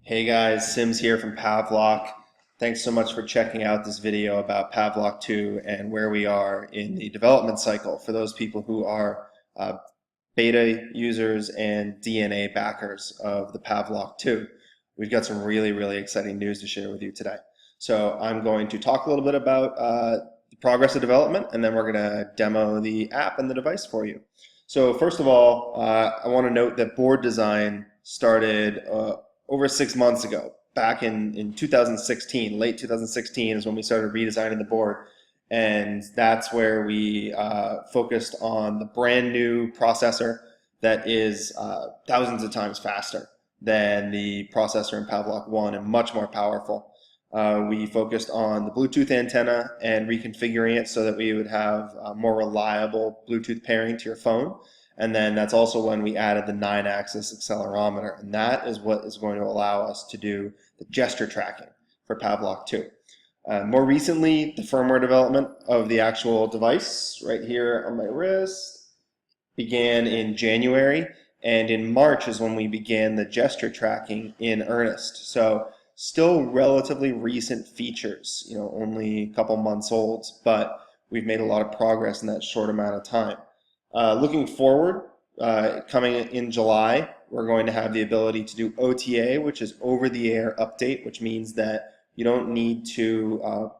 Hey guys, Sims here from Pavlok. Thanks so much for checking out this video about Pavlok 2 and where we are in the development cycle for those people who are beta users and DNA backers of the Pavlok 2. We've got some really exciting news to share with you today. So I'm going to talk a little bit about the progress of development, and then we're going to demo the app and the device for you. So first of all, I want to note that board design started over 6 months ago. Back in 2016, late 2016 is when we started redesigning the board, and that's where we focused on the brand new processor that is thousands of times faster than the processor in Pavlok 1 and much more powerful. We focused on the Bluetooth antenna and reconfiguring it so that we would have more reliable Bluetooth pairing to your phone. And then that's also when we added the 9-axis accelerometer. And that is what is going to allow us to do the gesture tracking for Pavlok 2. More recently, the firmware development of the actual device right here on my wrist began in January. And in March is when we began the gesture tracking in earnest. So still relatively recent features, only a couple months old, but we've made a lot of progress in that short amount of time. Looking forward, coming in July, we're going to have the ability to do OTA, which is over-the-air update, which means that you don't need to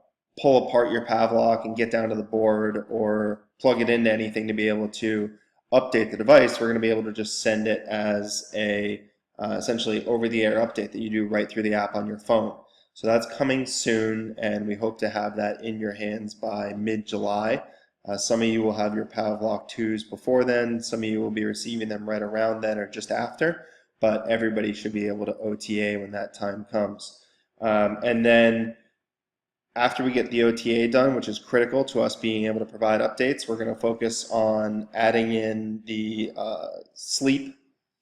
pull apart your Pavlok and get down to the board or plug it into anything to be able to update the device. We're going to be able to just send it as a essentially over-the-air update that you do right through the app on your phone. So that's coming soon, and we hope to have that in your hands by mid-July. Some of you will have your Pavlok 2s before then, some of you will be receiving them right around then or just after, but everybody should be able to OTA when that time comes. And then after we get the OTA done, which is critical to us being able to provide updates, we're going to focus on adding in the sleep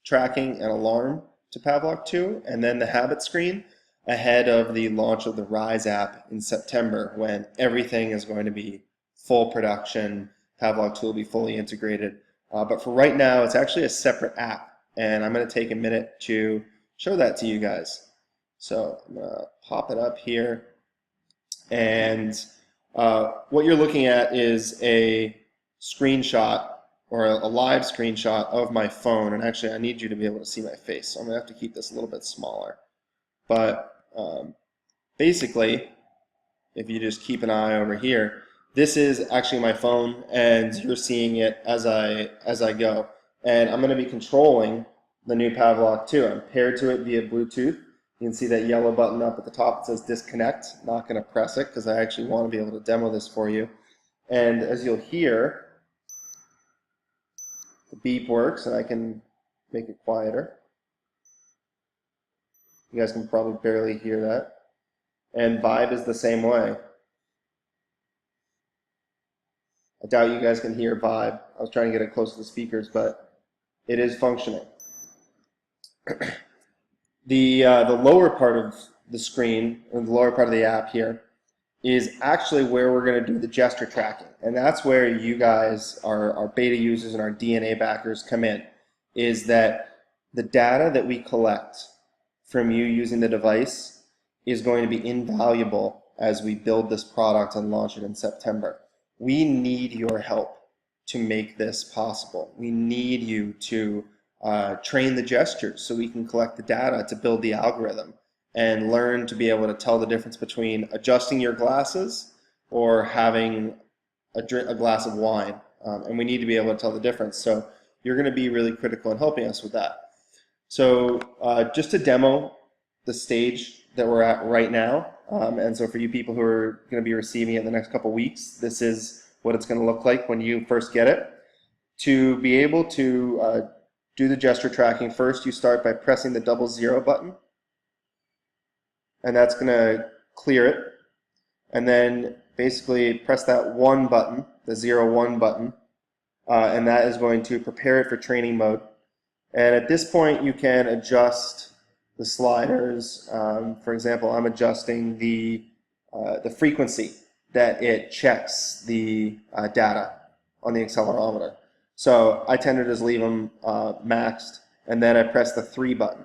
tracking and alarm to Pavlok 2, and then the habit screen ahead of the launch of the Rise app in September, when everything is going to be full production. Pavlok 2 will be fully integrated. But for right now, it's actually a separate app, and I'm going to take a minute to show that to you guys. So I'm going to pop it up here, and what you're looking at is a screenshot or a live screenshot of my phone, and actually I need you to be able to see my face, so I'm going to have to keep this a little bit smaller. But basically, if you just keep an eye over here, this is actually my phone, and you're seeing it as I go. And I'm going to be controlling the new Pavlok 2. I'm paired to it via Bluetooth. You can see that yellow button up at the top. It says disconnect. Not going to press it because I actually want to be able to demo this for you. And as you'll hear, the beep works, and I can make it quieter. You guys can probably barely hear that. And Vibe is the same way. I doubt you guys can hear Vibe. I was trying to get it close to the speakers, but it is functioning. The lower part of the screen, or the lower part of the app here, is actually where we're going to do the gesture tracking. And that's where you guys, our beta users and our DNA backers, come in, is that the data that we collect from you using the device is going to be invaluable as we build this product and launch it in September. We need your help to make this possible. We need you to train the gestures so we can collect the data to build the algorithm and learn to be able to tell the difference between adjusting your glasses or having a glass of wine. And we need to be able to tell the difference. So you're going to be really critical in helping us with that. So just to demo the stage that we're at right now, and so for you people who are going to be receiving it in the next couple weeks, this is what it's going to look like when you first get it. To be able to do the gesture tracking, first you start by pressing the 00 button, and that's going to clear it. And then basically press that 1 button, the 01 button, and that is going to prepare it for training mode. And at this point you can adjust the sliders. For example, I'm adjusting the frequency that it checks the data on the accelerometer. So I tend to just leave them maxed, and then I press the 3 button.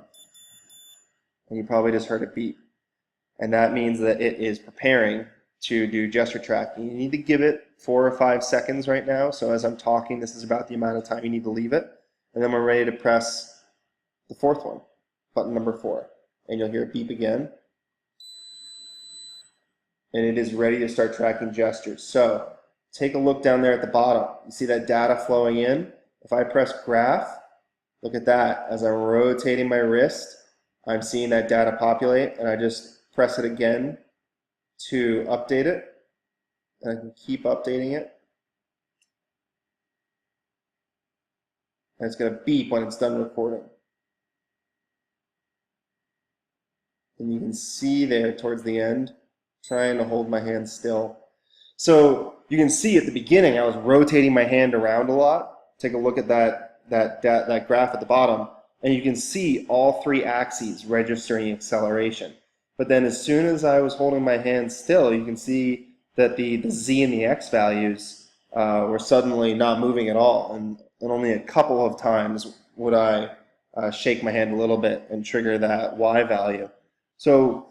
and you probably just heard it beep. And that means that it is preparing to do gesture tracking. You need to give it 4 or 5 seconds right now. So as I'm talking, this is about the amount of time you need to leave it. And then we're ready to press the fourth one, button number 4. And you'll hear it beep again. And it is ready to start tracking gestures. So take a look down there at the bottom. You see that data flowing in? If I press graph, look at that. As I'm rotating my wrist, I'm seeing that data populate, and I just press it again to update it. And I can keep updating it. And it's going to beep when it's done recording. And you can see there towards the end, trying to hold my hand still. So you can see at the beginning, I was rotating my hand around a lot. Take a look at that graph at the bottom, and you can see all 3 axes registering acceleration. But then as soon as I was holding my hand still, you can see that the Z and the X values were suddenly not moving at all. And only a couple of times would I shake my hand a little bit and trigger that Y value. So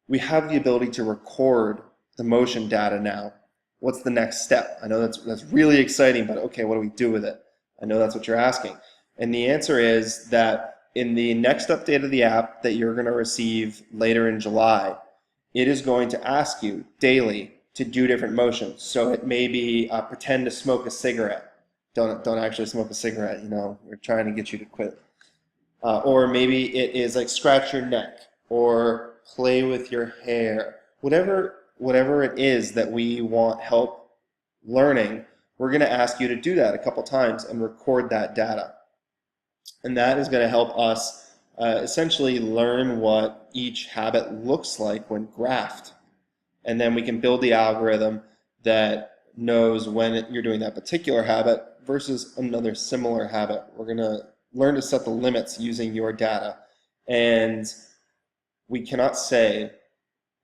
we have the ability to record the motion data now. What's the next step? I know that's really exciting, but okay, what do we do with it? I know that's what you're asking. And the answer is that in the next update of the app that you're going to receive later in July, it is going to ask you daily to do different motions. So it may be pretend to smoke a cigarette. Don't actually smoke a cigarette, you know, we're trying to get you to quit. Or maybe it is like scratch your neck or play with your hair. Whatever it is that we want help learning, we're going to ask you to do that a couple times and record that data. And that is going to help us essentially learn what each habit looks like when graphed. And then we can build the algorithm that knows when you're doing that particular habit versus another similar habit. We're going to learn to set the limits using your data. And we cannot say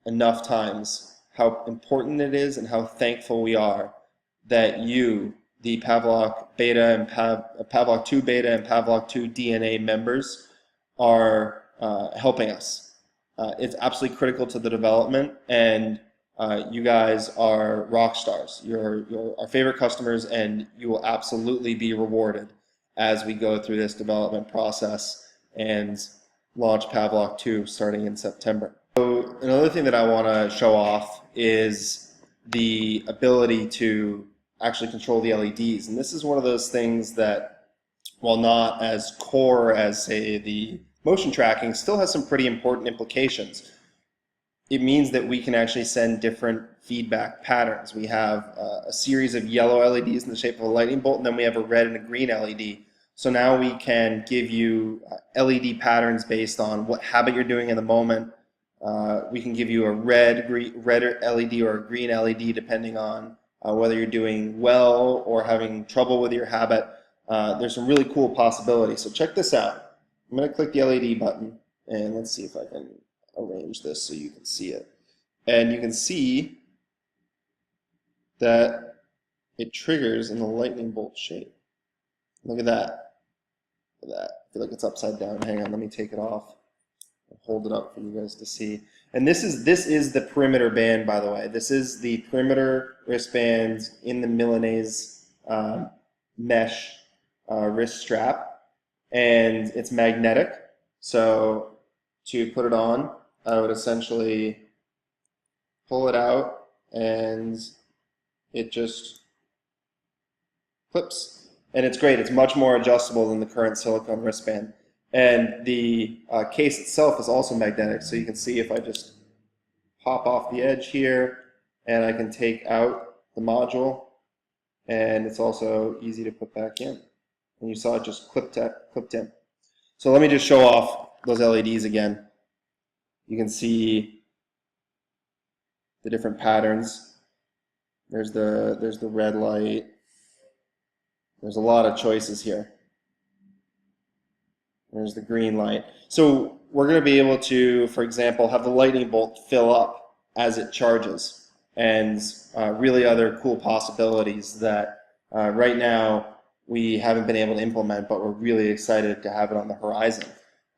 enough times how important it is and how thankful we are that you, the Pavlok beta and Pavlok 2 beta and Pavlok 2 DNA members, are helping us. It's absolutely critical to the development, and you guys are rock stars. You're our favorite customers, and you will absolutely be rewarded as we go through this development process and launch Pavlok 2 starting in September. So another thing that I want to show off is the ability to actually control the LEDs. And this is one of those things that, while not as core as, say, the motion tracking, still has some pretty important implications. It means that we can actually send different feedback patterns. We have a series of yellow LEDs in the shape of a lightning bolt, and then we have a red and a green LED. So now we can give you LED patterns based on what habit you're doing in the moment. We can give you a red LED or a green LED depending on whether you're doing well or having trouble with your habit. There's some really cool possibilities. So check this out. I'm going to click the LED button, and let's see if I can arrange this so you can see it. And you can see that it triggers in the lightning bolt shape. Look at that. Look at that. I feel like it's upside down. Hang on, let me take it off. I'll hold it up for you guys to see. And this is the perimeter band, by the way. This is the perimeter wristband in the Milanese mesh wrist strap, and it's magnetic. So to put it on, I would essentially pull it out, and it just clips. And it's great. It's much more adjustable than the current silicone wristband. And the case itself is also magnetic, so you can see if I just pop off the edge here, and I can take out the module, and it's also easy to put back in. And you saw it just clipped in. So let me just show off those LEDs again. You can see the different patterns. There's the red light. There's a lot of choices here. There's the green light. So we're going to be able to, for example, have the lightning bolt fill up as it charges, and really other cool possibilities that right now we haven't been able to implement, but we're really excited to have it on the horizon.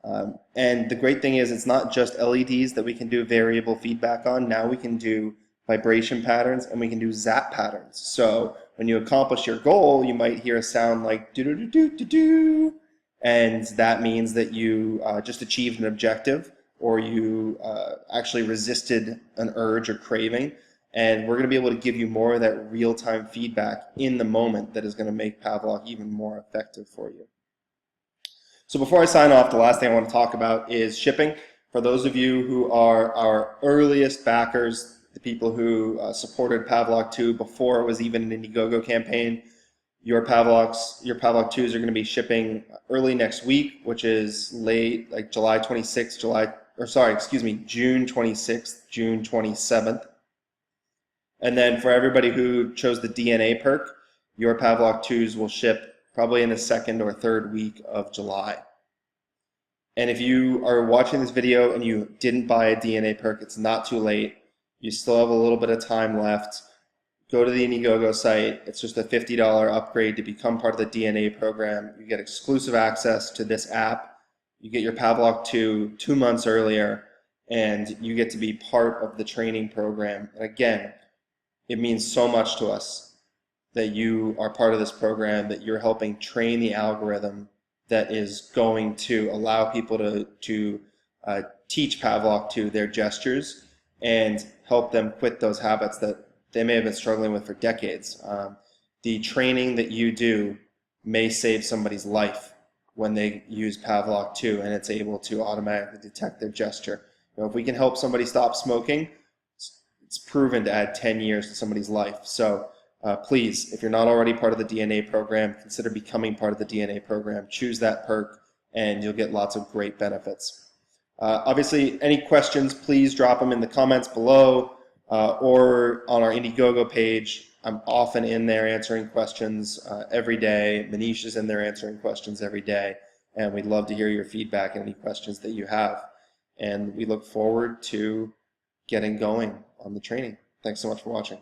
And the great thing is it's not just LEDs that we can do variable feedback on. Now we can do vibration patterns and we can do zap patterns. So when you accomplish your goal, you might hear a sound like do do do do do do, and that means that you just achieved an objective, or you actually resisted an urge or craving. And we're going to be able to give you more of that real-time feedback in the moment that is going to make Pavlok even more effective for you. So before I sign off, the last thing I want to talk about is shipping. For those of you who are our earliest backers, the people who supported Pavlok 2 before it was even an Indiegogo campaign, your Pavlok 2s are going to be shipping early next week, which is late, like July 26th, June 26th, June 27th. And then for everybody who chose the DNA perk, your Pavlok 2s will ship probably in the second or third week of July. And if you are watching this video and you didn't buy a DNA perk, it's not too late. You still have a little bit of time left. Go to the Indiegogo site. It's just a $50 upgrade to become part of the DNA program. You get exclusive access to this app. You get your Pavlok 2 2 months earlier, and you get to be part of the training program. And again, it means so much to us that you are part of this program, that you're helping train the algorithm that is going to allow people to teach Pavlok 2 their gestures and help them quit those habits that they may have been struggling with for decades. The training that you do may save somebody's life when they use Pavlok 2 and it's able to automatically detect their gesture. You know, if we can help somebody stop smoking, it's proven to add 10 years to somebody's life. So please, if you're not already part of the DNA program, consider becoming part of the DNA program. Choose that perk and you'll get lots of great benefits. Obviously, any questions, please drop them in the comments below or on our Indiegogo page. I'm often in there answering questions every day. Manish is in there answering questions every day. And we'd love to hear your feedback and any questions that you have. And we look forward to getting going on the training. Thanks so much for watching.